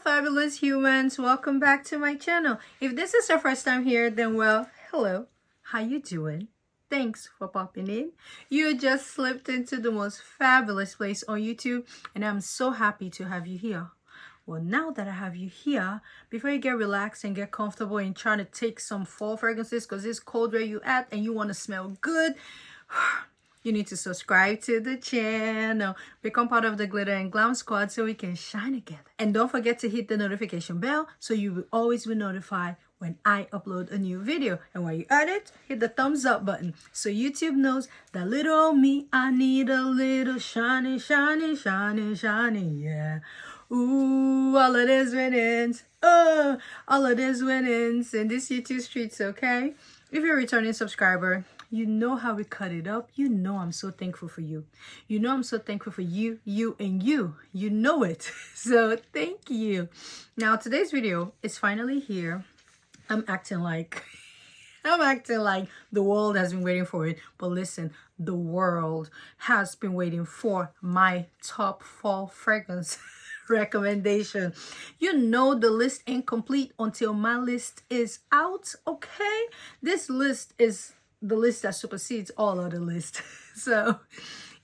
fabulous humans, welcome back to my channel. If this is your first time here, then well, hello, how you doing? Thanks for popping in. You just slipped into the most fabulous place on YouTube, and I'm so happy to have you here. Well, now that I have you here, before you get relaxed and get comfortable in trying to take some fall fragrances because it's cold where you at and you want to smell good, you need to subscribe to the channel, become part of the Glitter and Glam Squad so we can shine together. And don't forget to hit the notification bell so you will always be notified when I upload a new video. And while you're at it, hit the thumbs up button so YouTube knows that little old me, I need a little shiny, shiny, shiny, shiny, yeah. Ooh, all of this winnings, all of this winnings in this YouTube streets, okay? If you're a returning subscriber, you know how we cut it up. You know I'm so thankful for you. You know I'm so thankful for you, and you. You know it. So thank you. Now today's video is finally here. I'm acting like the world has been waiting for it. But listen, the world has been waiting for my top fall fragrance recommendation. You know the list ain't complete until my list is out, okay? This list is the list that supersedes all other lists. So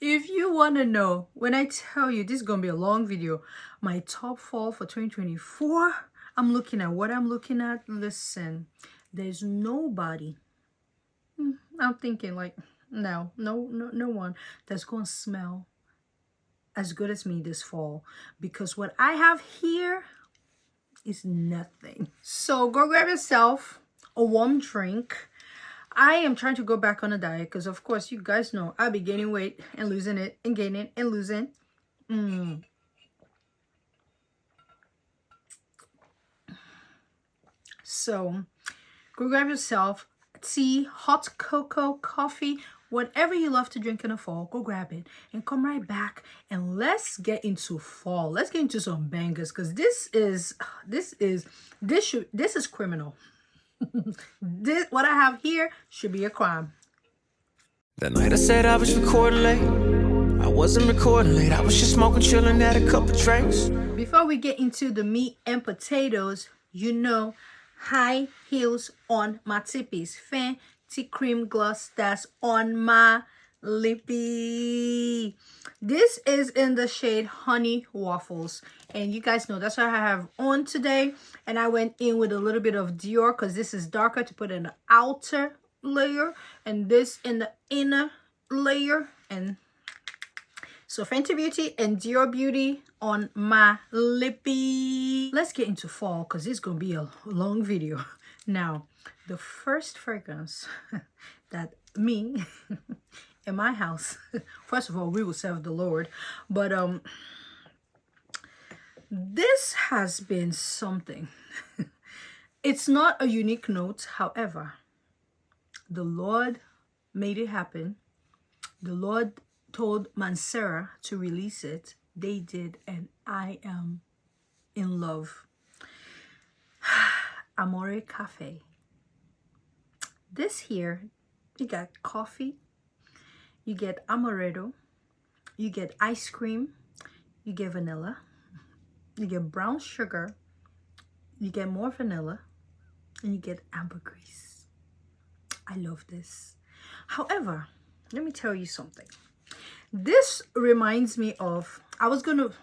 if you want to know, when I tell you this is going to be a long video, my top fall for 2024, I'm looking at what I'm looking at. Listen, there's nobody, I'm thinking like, no one that's going to smell as good as me this fall, because what I have here is nothing. So go grab yourself a warm drink. I am trying to go back on a diet because, of course, you guys know I'll be gaining weight and losing it and gaining and losing. So go grab yourself tea, hot cocoa, coffee, whatever you love to drink in the fall. Go grab it and come right back and let's get into fall. Let's get into some bangers because this is criminal. What I have here should be a crime. That night I said I was recording late. I wasn't recording late. I was just smoking, chilling, had a couple drinks. Before we get into the meat potatoes, you know, high heels on my tippies, fancy cream gloss that's on my lippy. This is in the shade Honey Waffles, and you guys know that's what I have on today. And I went in with a little bit of Dior because this is darker, to put in the outer layer and this in the inner layer. And so Fenty Beauty and Dior Beauty on my lippy. Let's get into fall because it's gonna be a long video. Now the first fragrance that me in my house, first of all, we will serve the Lord, but this has been something. It's not a unique note, however, the Lord made it happen. The Lord told Mansera to release it. They did, and I am in love. Amore Cafe. This here, you got coffee, you get amaretto, you get ice cream, you get vanilla, you get brown sugar, you get more vanilla, and you get ambergris. I love this. However, let me tell you something. This reminds me of, I was going to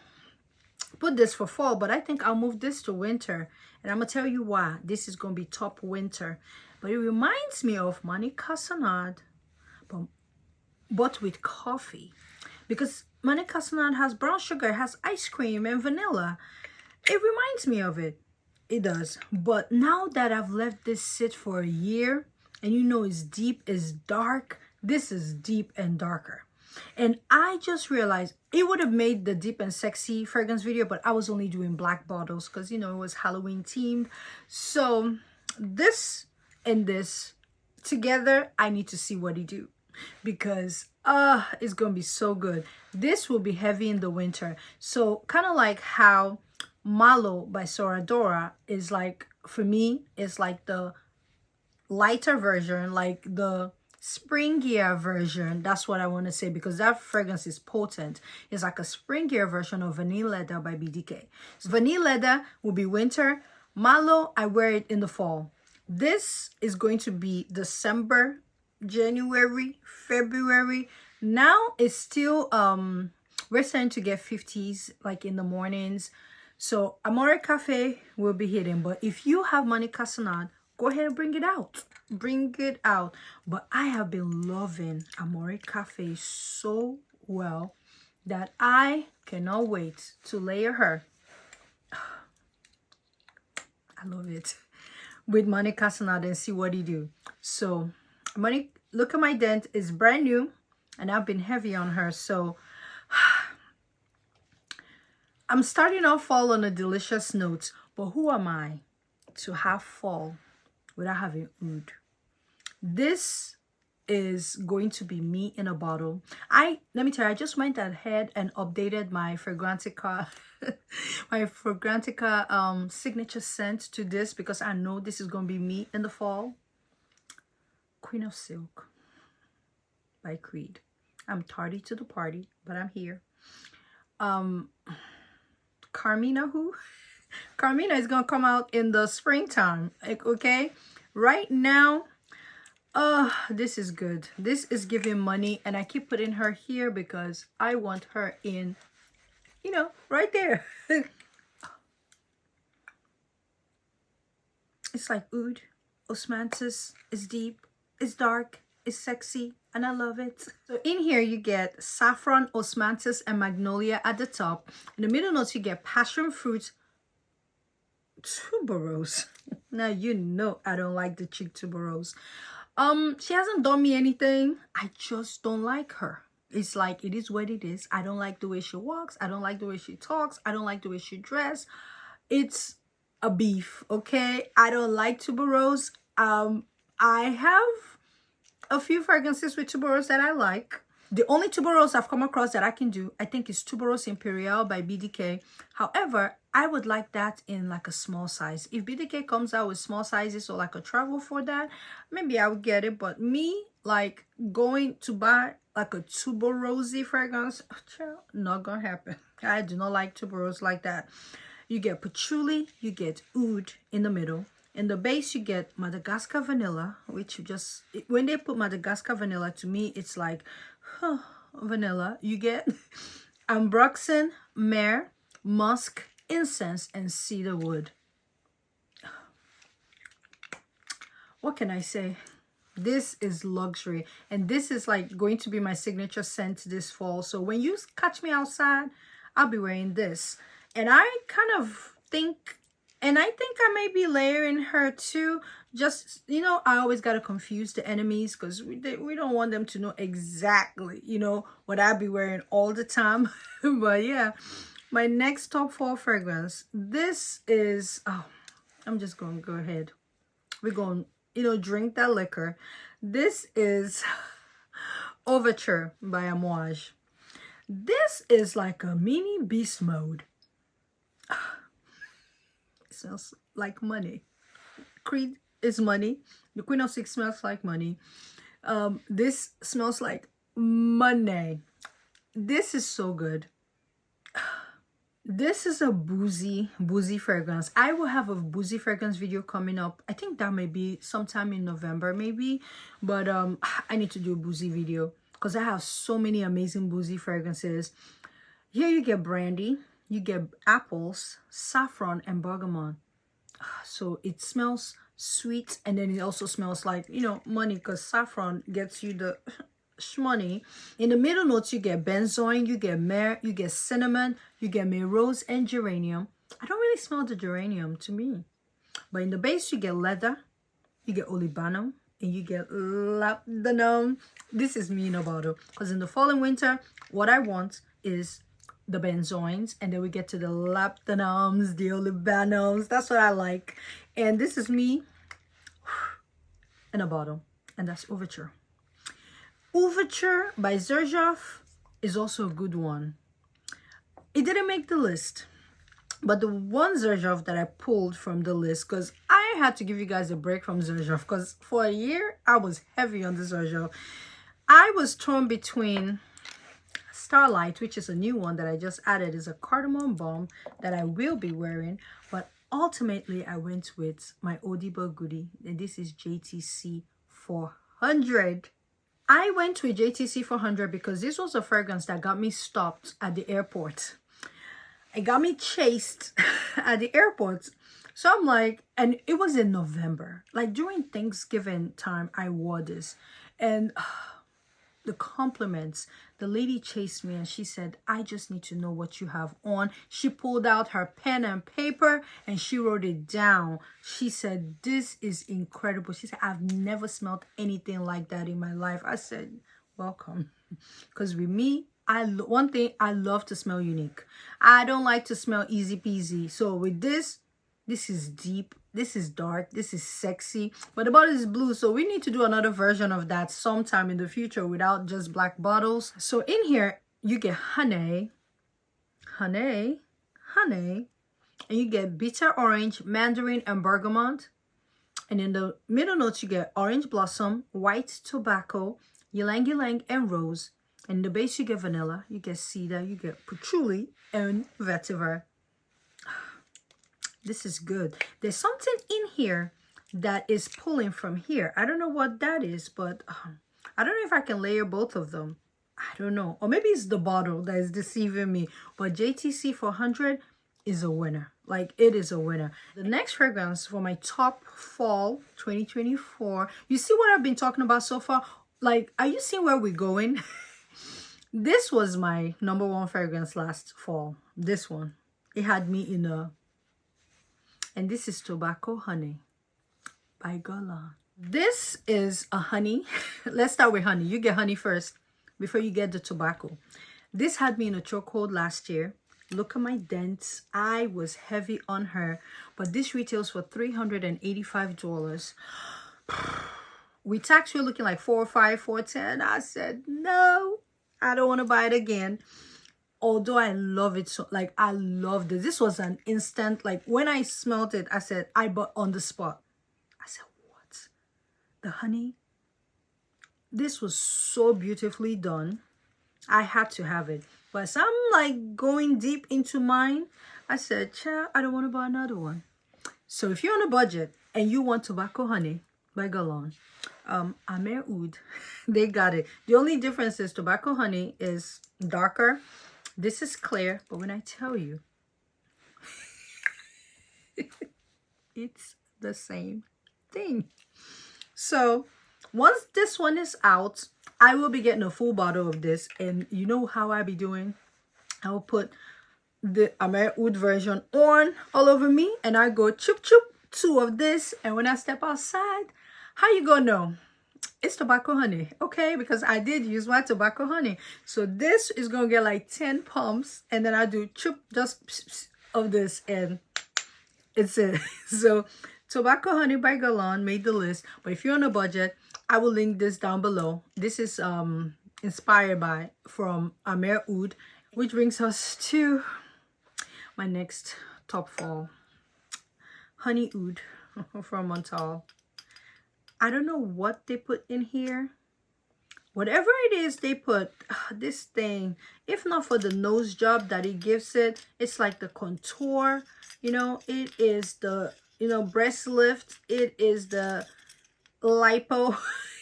put this for fall, but I think I'll move this to winter. And I'm going to tell you why. This is going to be top winter. But it reminds me of Monica Sanad, but with coffee. Because Monica Sanad has brown sugar, has ice cream and vanilla. It reminds me of it. It does. But now that I've let this sit for a year, and you know it's deep, it's dark, this is deep and darker. And I just realized it would have made the deep and sexy fragrance video, but I was only doing black bottles because, you know, it was Halloween themed. So this and this together, I need to see what he do, because it's gonna be so good. This will be heavy in the winter. So kind of like how Malo by Soradora is like, for me, it's like the lighter version, like the springier version. That's what I want to say, because that fragrance is potent. It's like a springier version of Vanilla Leather by BDK. So Vanilla Leather will be winter. Malo, I wear it in the fall. This is going to be December, January, February. Now it's still we're starting to get 50s like in the mornings. So Amore Cafe will be hitting. But if you have Monica Sanad, go ahead and bring it out. Bring it out. But I have been loving Amore Cafe so well that I cannot wait to layer her. I love it. With Monica Sanad and see what he do. So look at my dent. It's brand new and I've been heavy on her. So I'm starting off fall on a delicious note, but who am I to have fall without having oud? This is going to be me in a bottle. Let me tell you, I just went ahead and updated my Fragrantica signature scent to this, because I know this is going to be me in the fall. Queen of Silk by Creed. I'm tardy to the party, but I'm here. Carmina who? Carmina is going to come out in the springtime, okay? Right now, this is good. This is giving money, and I keep putting her here because I want her in, you know, right there. It's like oud, osmanthus, it's deep, it's dark, it's sexy, and I love it. So in here you get saffron, osmanthus, and magnolia at the top. In the middle notes you get passion fruit, tuberose. Now you know I don't like the chick tuberose. She hasn't done me anything. I just don't like her. It's like, it is what it is. I don't like the way she walks. I don't like the way she talks. I don't like the way she dresses. It's a beef, okay? I don't like tuberose. I have a few fragrances with tuberose that I like. The only tuberose I've come across that I can do, I think, is Tuberose Imperial by BDK. However, I would like that in like a small size. If BDK comes out with small sizes or like a travel for that, maybe I would get it. But me, like, going to buy like a tuberose fragrance, not gonna happen. I do not like tuberose like that. You get patchouli, you get oud in the middle. In the base, you get Madagascar vanilla, which just, when they put Madagascar vanilla, to me, it's like, vanilla. You get ambroxan, myrrh, musk, incense, and cedarwood. What can I say? This is luxury, and this is like going to be my signature scent this fall. So when you catch me outside, I'll be wearing this. And I kind of think, and I think I may be layering her too. Just, you know, I always got to confuse the enemies, because we don't want them to know exactly, you know, what I'll be wearing all the time. But yeah, my next top 4 fragrance, this is, I'm just going to go ahead. We're going, you know, drink that liquor. This is Overture by Amouage. This is like a mini beast mode. It smells like money. Creed is money. The Queen of Six smells like money. This smells like money. This is so good. This is a Boozy fragrance. I will have a Boozy fragrance video coming up. I think that may be sometime in November maybe. But I need to do a Boozy video, because I have so many amazing Boozy fragrances. Here you get brandy. You get apples, saffron, and bergamot. So it smells sweet, and then it also smells like, you know, money, because saffron gets you the shmoney. In the middle notes, you get benzoin, you get myrrh, you get cinnamon, you get myrrh rose, and geranium. I don't really smell the geranium to me. But in the base, you get leather, you get olibanum, and you get labdanum. This is me in a bottle, because in the fall and winter, what I want is the benzoins, and then we get to the labdanums, the olibanums. That's what I like. And this is me in a bottle, and that's Overture. Overture by Xerjoff is also a good one. It didn't make the list, but the one Xerjoff that I pulled from the list, because I might have to give you guys a break from Zerjoff because for a year I was heavy on the Zerjoff. I was torn between Starlight, which is a new one that I just added, is a cardamom balm that I will be wearing, but ultimately I went with my oldie but goodie, and this is JTC 400. I went with JTC 400 because this was a fragrance that got me stopped at the airport. It got me chased at the airport. So I'm like, and it was in November, like during Thanksgiving time, I wore this, and the compliments, the lady chased me and she said, I just need to know what you have on. She pulled out her pen and paper and she wrote it down. She said, this is incredible. She said, I've never smelled anything like that in my life. I said, welcome. Because with me, one thing, I love to smell unique. I don't like to smell easy peasy. So with this is deep, this is dark, this is sexy, but the bottle is blue, so we need to do another version of that sometime in the future without just black bottles. So in here you get honey, and you get bitter orange, mandarin, and bergamot. And in the middle notes you get orange blossom, white tobacco, ylang ylang, and rose. And in the base you get vanilla, you get cedar, you get patchouli, and vetiver. This is good. There's something in here that is pulling from here. I don't know what that is, but I don't know if I can layer both of them. I don't know. Or maybe it's the bottle that is deceiving me. But JTC 400 is a winner. Like, it is a winner. The next fragrance for my top fall 2024. You see what I've been talking about so far? Like, are you seeing where we're going? This was my #1 fragrance last fall. This one. It had me in a... And this is Tobacco Honey by Gourmand. This is a honey. Let's start with honey. You get honey first before you get the tobacco. This had me in a chokehold last year. Look at my dents. I was heavy on her. But this retails for $385. With tax, you're looking like $405, $410. I said, no, I don't want to buy it again. Although I love it so, like, I loved it. This was an instant, like, when I smelled it, I said, I bought on the spot. I said, what? The honey? This was so beautifully done. I had to have it. But as I'm, like, going deep into mine, I said, child, I don't want to buy another one. So if you're on a budget and you want Tobacco Honey by Gourmand, Amir Oud, they got it. The only difference is Tobacco Honey is darker. This is clear, but when I tell you, it's the same thing. So once this one is out, I will be getting a full bottle of this. And you know how I be doing? I will put the Amir Oud version on all over me, and I go choop choop 2 of this. And when I step outside, how you gonna know? It's Tobacco Honey, okay? Because I did use my Tobacco Honey. So this is going to get like 10 pumps. And then I do choop just pss, pss of this. And it's it. So Tobacco Honey by Gourmand made the list. But if you're on a budget, I will link this down below. This is inspired from Amir Oud. Which brings us to my next top fall. Honey Oud from Montal. I don't know what they put in here. Whatever it is they put, this thing, if not for the nose job that it gives it, it's like the contour, you know, it is the, you know, breast lift, it is the lipo,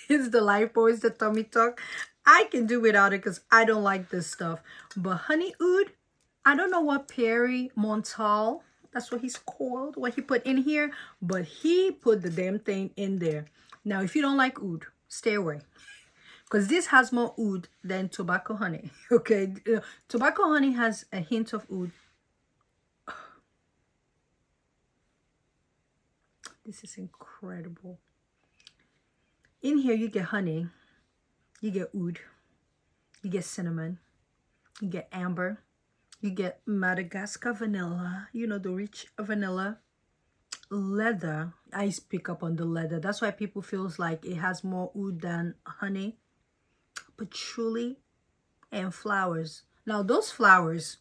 it's the lipo, it's the tummy tuck. I can do without it because I don't like this stuff. But Honey Oud, I don't know what Perry Montal, that's what he's called, what he put in here, but he put the damn thing in there. Now, if you don't like oud, stay away. Because this has more oud than Tobacco Honey. Okay, Tobacco Honey has a hint of oud. This is incredible. In here, you get honey, you get oud, you get cinnamon, you get amber, you get Madagascar vanilla, you know, the rich vanilla. Leather, I pick up on the leather. That's why people feels like it has more oud than honey. Patchouli and flowers. Now those flowers,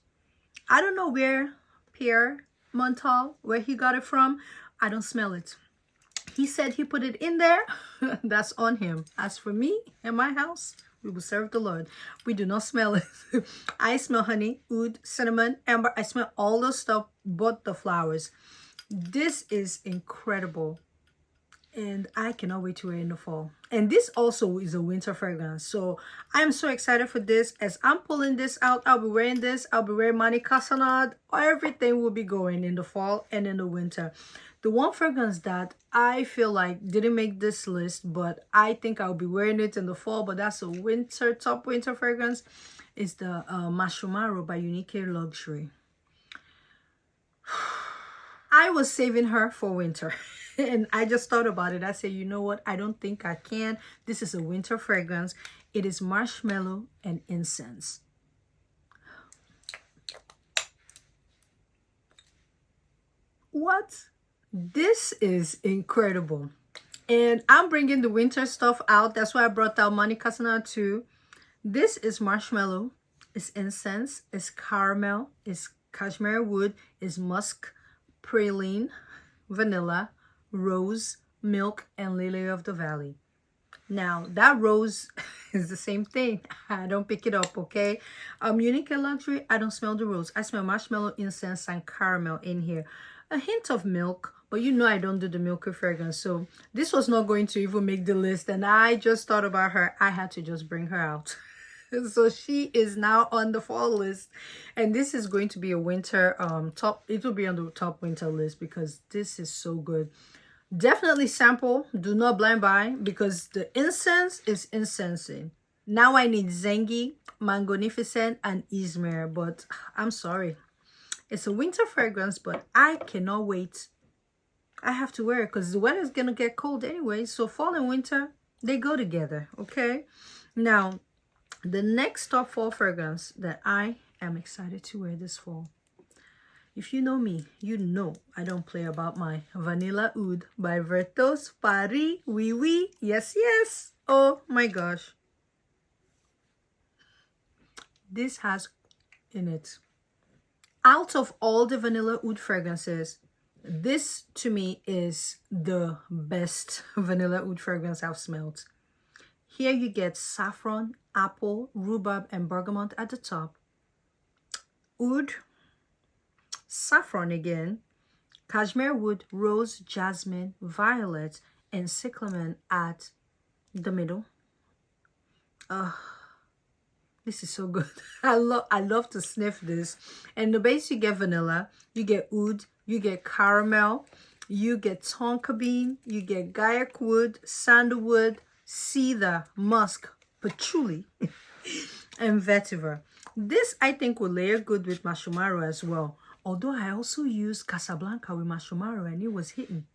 I don't know where Pierre Montal, where he got it from. I don't smell it. He said he put it in there. That's on him. As for me and my house, we will serve the Lord. We do not smell it. I smell honey, oud, cinnamon, amber. I smell all the stuff but the flowers. This is incredible. And I cannot wait to wear it in the fall. And this also is a winter fragrance. So I'm so excited for this. As I'm pulling this out, I'll be wearing this. I'll be wearing Mani Casanad. Everything will be going in the fall and in the winter. The one fragrance that I feel like didn't make this list, but I think I'll be wearing it in the fall, but that's a winter, top winter fragrance, is the Marshmallow by Unique Luxury. I was saving her for winter. And I just thought about it. I said, you know what? I don't think I can. This is a winter fragrance. It is marshmallow and incense. What? This is incredible. And I'm bringing the winter stuff out. That's why I brought out Mani Casanad too. This is marshmallow. It's incense. It's caramel. It's cashmere wood. It's musk, praline, vanilla, rose, milk, and lily of the valley. Now that rose is the same thing. I don't pick it up, okay? Unique Luxury, I don't smell the rose. I smell marshmallow, incense, and caramel in here. A hint of milk, but you know I don't do the milky fragrance, so this was not going to even make the list, and I just thought about her. I had to just bring her out. So she is now on the fall list, and this is going to be a winter top. It will be on the top winter list because this is so good. Definitely sample. Do not blind buy because the incense is incensing. Now I need Zengi, Mangonificent, and Izmir, but I'm sorry. It's a winter fragrance, but I cannot wait. I have to wear it because the weather is going to get cold anyway. So fall and winter, they go together, okay? Now, the next top fall fragrance that I am excited to wear this fall. If you know me, you know I don't play about my Vanilla Oud by Vertos Paris. Oui, oui. Yes, yes. Oh my gosh. This has in it, out of all the Vanilla Oud fragrances, this to me is the best Vanilla Oud fragrance I've smelled. Here you get saffron, apple, rhubarb, and bergamot at the top. Oud, saffron again, cashmere wood, rose, jasmine, violet, and cyclamen at the middle. This is so good. I love to sniff this. And the base, you get vanilla, you get oud, you get caramel, you get tonka bean, you get gaiac wood, sandalwood, cedar, musk, patchouli, and vetiver. This I think will layer good with marshmallow as well. Although I also used Casablanca with marshmallow and it was hitting.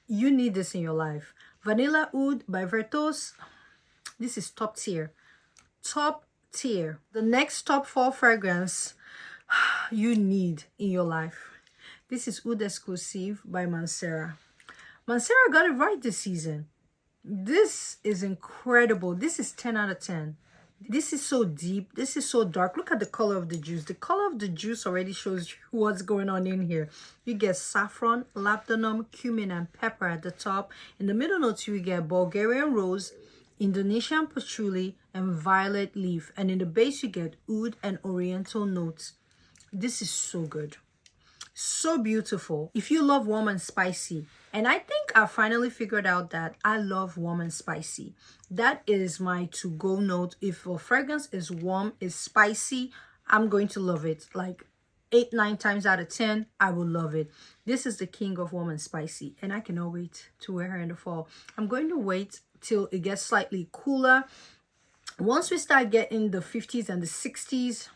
You need this in your life. Vanilla Oud by Vertos. This is top tier. Top tier. The next top fall fragrance you need in your life. This is Oud Exclusive by Mancera. Mancera got it right this season. This is incredible. This is 10 out of 10. This is so deep. This is so dark. Look at the color of the juice. The color of the juice already shows you what's going on in here. You get saffron, labdanum, cumin, and pepper at the top. In the middle notes, you get Bulgarian rose, Indonesian patchouli, and violet leaf. And in the base, you get oud and oriental notes. This is so good. So beautiful. If you love warm and spicy, and I think I finally figured out that I love warm and spicy. That is my to-go note. If a fragrance is warm, is spicy, I'm going to love it. Like 8, 9 times out of 10, I will love it. This is the king of warm and spicy, and I cannot wait to wear her in the fall. I'm going to wait till it gets slightly cooler. Once we start getting the 50s and the 60s,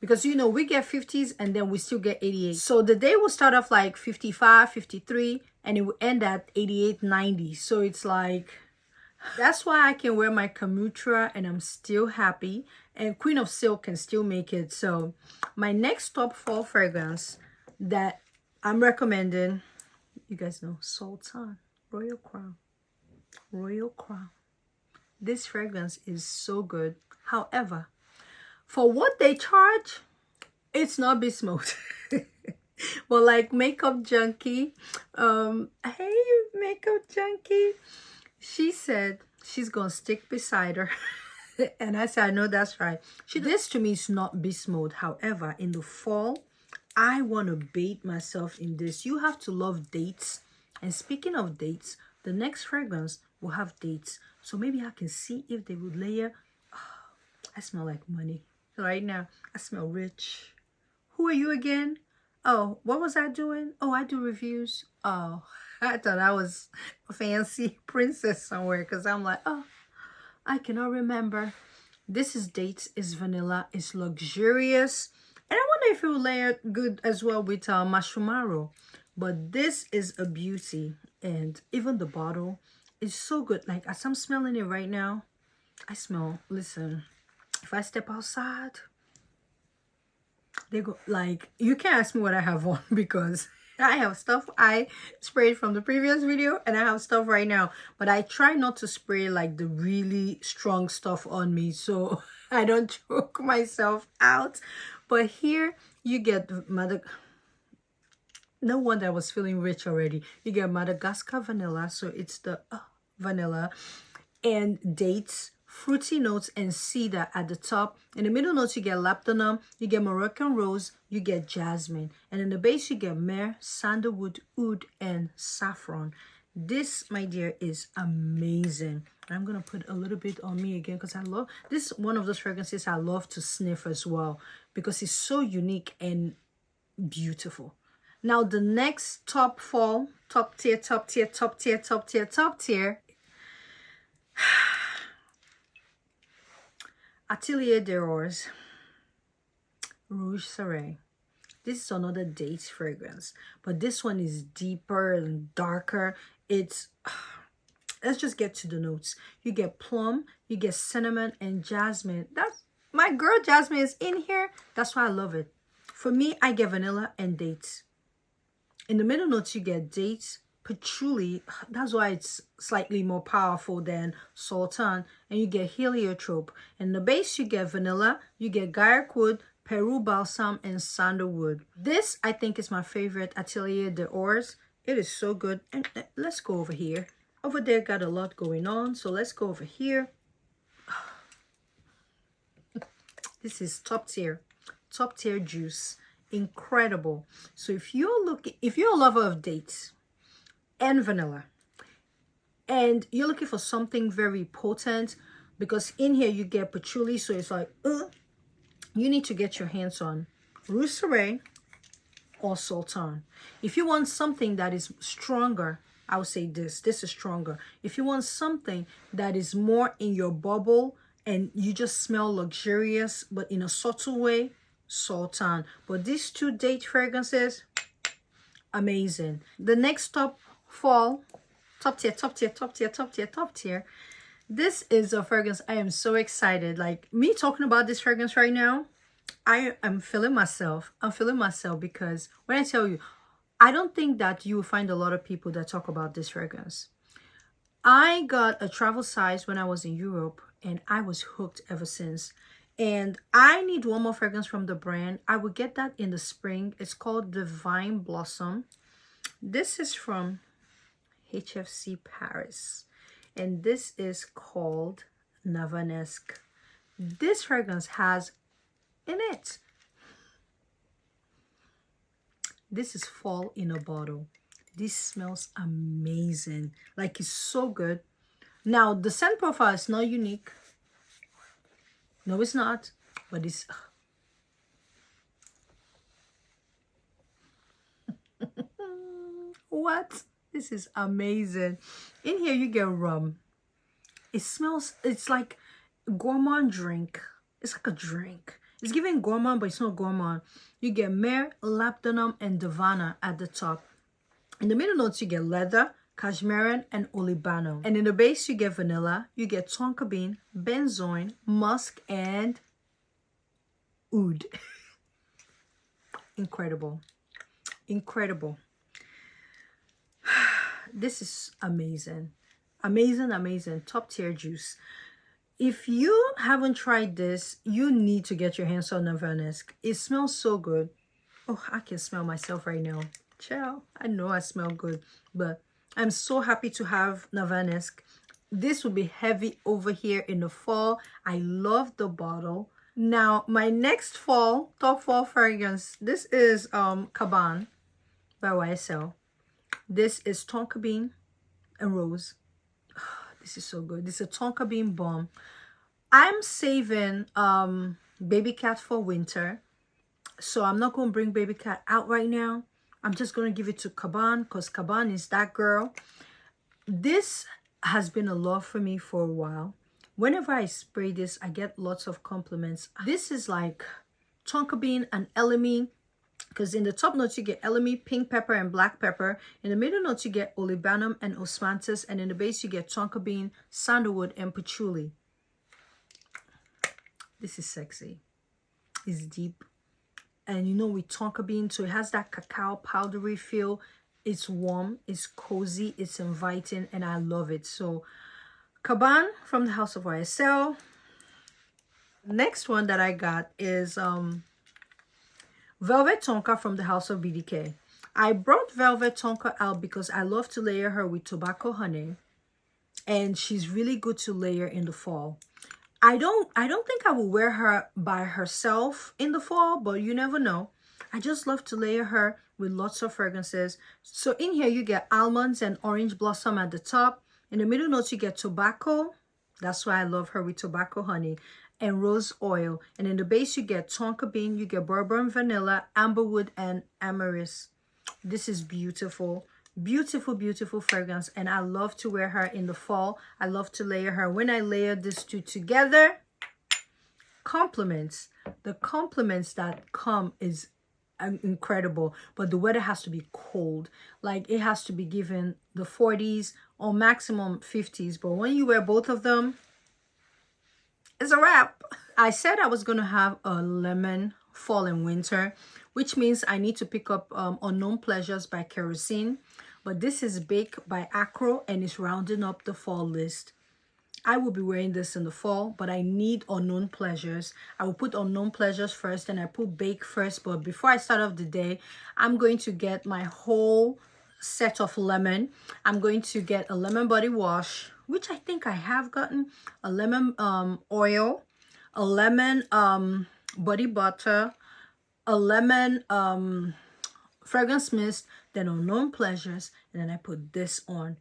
because, you know, we get 50s and then we still get 88. So the day will start off like 55, 53, and it will end at 88, 90. So it's like, that's why I can wear my Camutra and I'm still happy. And Queen of Silk can still make it. So my next top fall fragrance that I'm recommending, you guys know, Sultan, Royal Crown. Royal Crown. This fragrance is so good. However, For what they charge, it's not Beast Mode. But like Makeup Junkie, hey Makeup Junkie, she said she's gonna stick beside her. And I said, I know that's right. This to me is not Beast Mode. However, in the fall, I want to bathe myself in this. You have to love dates. And speaking of dates, the next fragrance will have dates. So maybe I can see if they would layer. Oh, I smell like money right now. I smell rich. Who are you again? Oh, what was I doing? Oh, I do reviews. Oh, I thought I was a fancy princess somewhere because I'm like, oh, I cannot remember. This is dates, is vanilla, is luxurious. And I wonder if it will layer good as well with marshmallow. But this is a beauty. And even the bottle is so good. Like as I'm smelling it right now, I smell, listen, if I step outside, they go like, you can't ask me what I have on because I have stuff I sprayed from the previous video and I have stuff right now, but I try not to spray like the really strong stuff on me so I don't choke myself out. But here you get no wonder I was feeling rich already. You get Madagascar vanilla, so it's the vanilla, and dates, fruity notes, and cedar at the top. In the middle notes, you get labdanum, you get Moroccan rose, you get jasmine. And in the base, you get myrrh, sandalwood, oud, and saffron. This, my dear, is amazing. I'm going to put a little bit on me again because I love this. One of those fragrances I love to sniff as well because it's so unique and beautiful. Now, the next top fall, top tier, top tier, top tier, top tier, top tier. Atelier d'Ors Rouge Soleil. This is another date fragrance, but this one is deeper and darker. It's let's just get to the notes. You get plum, you get cinnamon, and jasmine. That's my girl Jasmine is in here. That's why I love it. For me, I get vanilla and dates. In the middle notes, you get dates, patchouli. That's why it's slightly more powerful than sultan. And you get heliotrope. In the base, you get vanilla, you get gaiac wood, Peru balsam, and sandalwood. This, I think, is my favorite Atelier d'Ors. It is so good. And let's go over here. Over there got a lot going on, so let's go over here. This is top tier juice. Incredible. So if you're a lover of dates and vanilla, and you're looking for something very potent, because in here you get patchouli, so it's like, you need to get your hands on Rouge Soleil or Sultan. If you want something that is stronger, I would say this is stronger. If you want something that is more in your bubble and you just smell luxurious but in a subtle way, Sultan. But these two date fragrances, amazing. The next top tier. This is a fragrance I am so excited. Like me talking about this fragrance right now, I am feeling myself. I'm feeling myself because when I tell you, I don't think that you will find a lot of people that talk about this fragrance. I got a travel size when I was in Europe and I was hooked ever since. And I need one more fragrance from the brand. I will get that in the spring. It's called Divine Blossom. This is from HFC Paris. And this is called Navanesque. This fragrance has in it. This is fall in a bottle. This smells amazing. Like it's so good. Now, the scent profile is not unique. No, it's not. But it's... What? This is amazing. In here, you get rum. It smells... It's like gourmand drink. It's like a drink. It's giving gourmand, but it's not gourmand. You get myrrh, labdanum, and davana at the top. In the middle notes, you get leather, cashmere, and olibano. And in the base, you get vanilla. You get tonka bean, benzoin, musk, and oud. Incredible. Incredible. This is amazing. Amazing, amazing. Top tier juice. If you haven't tried this, you need to get your hands on Navanesque. It smells so good. Oh, I can smell myself right now. Ciao. I know I smell good, but I'm so happy to have Navanesque. This will be heavy over here in the fall. I love the bottle. Now, my next fall, top fall fragrance, this is Caban by YSL. This is Tonka Bean and Rose. This is so good. This is a Tonka Bean Bomb. I'm saving BABYCAT for winter. So I'm not going to bring BABYCAT out right now. I'm just going to give it to Caban because Caban is that girl. This has been a love for me for a while. Whenever I spray this, I get lots of compliments. This is like Tonka Bean and Elemi, because in the top notes you get Elemi, pink pepper, and black pepper. In the middle notes you get olibanum and osmanthus, and in the base you get Tonka Bean, sandalwood, and patchouli. This is sexy. It's deep. And you know, with Tonka Bean, so it has that cacao powdery feel. It's warm, it's cozy, it's inviting, and I love it. So Caban from the House of YSL. Next one that I got is Velvet Tonka from the House of BDK. I brought Velvet Tonka out because I love to layer her with tobacco honey, and she's really good to layer in the fall. I don't think I will wear her by herself in the fall, but you never know. I just love to layer her with lots of fragrances. So in here you get almonds and orange blossom at the top. In the middle notes you get tobacco. That's why I love her with tobacco honey and rose oil. And in the base you get Tonka Bean, you get bourbon vanilla, amberwood, and amyris. This is beautiful. Beautiful, beautiful fragrance, and I love to wear her in the fall. I love to layer her. When I layer these two together, compliments. The compliments that come is incredible, but the weather has to be cold. Like, it has to be given the 40s or maximum 50s, but when you wear both of them, it's a wrap. I said I was gonna have a lemon fall and winter, which means I need to pick up Unknown Pleasures by Kerosene, but this is Baked by Acro and it's rounding up the fall list. I will be wearing this in the fall, but I need Unknown Pleasures. I will put Unknown Pleasures first and I put Bake first, but before I start off the day, I'm going to get my whole set of lemon. I'm going to get a lemon body wash, which I think I have gotten, a lemon oil, a lemon body butter, a lemon fragrance mist, then Unknown Pleasures, and then I put this on.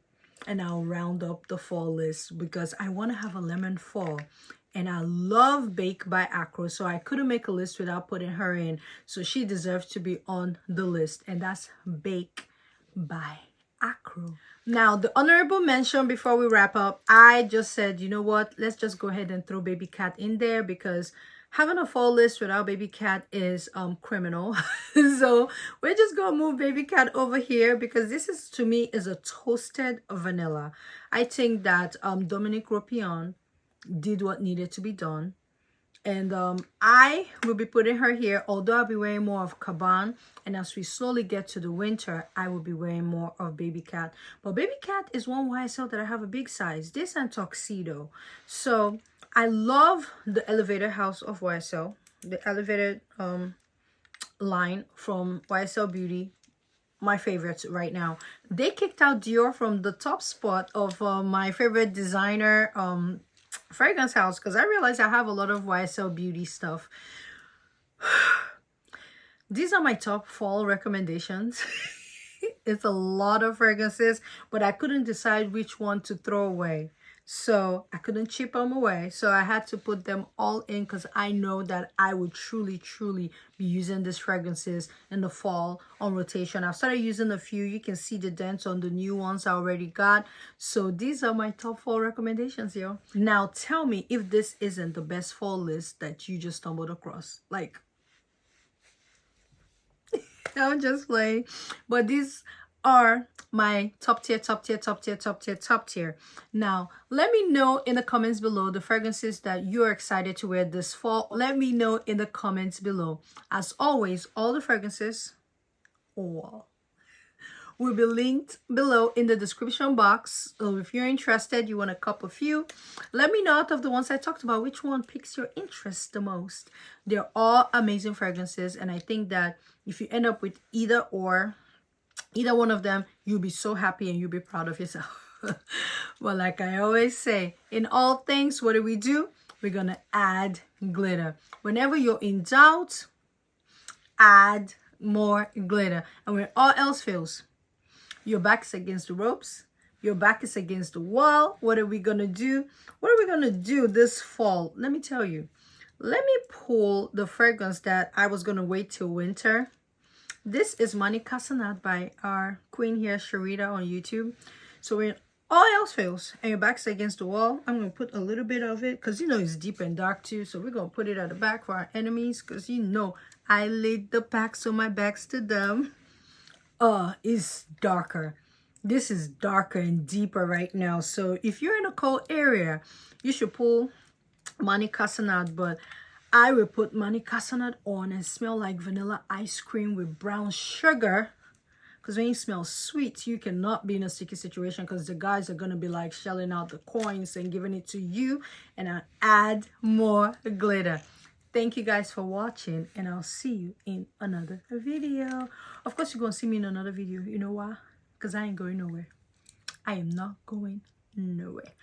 And I'll round up the fall list because I want to have a lemon fall. And I love Bake by Acro, so I couldn't make a list without putting her in. So she deserves to be on the list. And that's Bake by Acro. Now, the honorable mention before we wrap up, I just said, you know what? Let's just go ahead and throw BABYCAT in there because having a fall list without BABYCAT is criminal. So we're just gonna move BABYCAT over here because this is, to me, is a toasted vanilla. I think that Dominique Ropion did what needed to be done, and I will be putting her here, although I'll be wearing more of Caban, and as we slowly get to the winter I will be wearing more of BABYCAT. But BABYCAT is one YSL that I have a big size, this and Tuxedo. So I love the Elevated House of YSL, the Elevated line from YSL Beauty, my favorites right now. They kicked out Dior from the top spot of my favorite designer fragrance house because I realized I have a lot of YSL Beauty stuff. These are my top fall recommendations. It's a lot of fragrances, but I couldn't decide which one to throw away. So I couldn't chip them away. So I had to put them all in because I know that I would truly, truly be using these fragrances in the fall on rotation. I've started using a few. You can see the dents on the new ones I already got. So these are my top fall recommendations, yo. Now tell me if this isn't the best fall list that you just stumbled across. Like, I'm just playing. But these are my top tier. Now let me know in the comments below the fragrances that you're excited to wear this fall. Let me know in the comments below. As always, all the fragrances, all will be linked below in the description box. So if you're interested, you want a cup of few, let me know out of the ones I talked about, which one piques your interest the most. They're all amazing fragrances, and I think that if you end up with either one of them, you'll be so happy and you'll be proud of yourself. Well, like I always say, in all things, what do? We're gonna add glitter. Whenever you're in doubt, add more glitter. And when all else fails, your back is against the ropes, your back is against the wall, what are we gonna do? What are we gonna do this fall? Let me tell you. Let me pull the fragrance that I was gonna wait till winter. This is Monica Sanat by our queen here, Sharita, on YouTube. So when all else fails and your back's against the wall, I'm going to put a little bit of it because you know it's deep and dark too. So we're going to put it at the back for our enemies because you know I laid the pack so my back's to them. It's darker. This is darker and deeper right now. So if you're in a cold area, you should pull Monica Sanat. But I will put Monica Sanat on and smell like vanilla ice cream with brown sugar. Because when you smell sweet, you cannot be in a sticky situation because the guys are going to be like shelling out the coins and giving it to you. And I add more glitter. Thank you guys for watching, and I'll see you in another video. Of course, you're going to see me in another video. You know why? Because I ain't going nowhere. I am not going nowhere.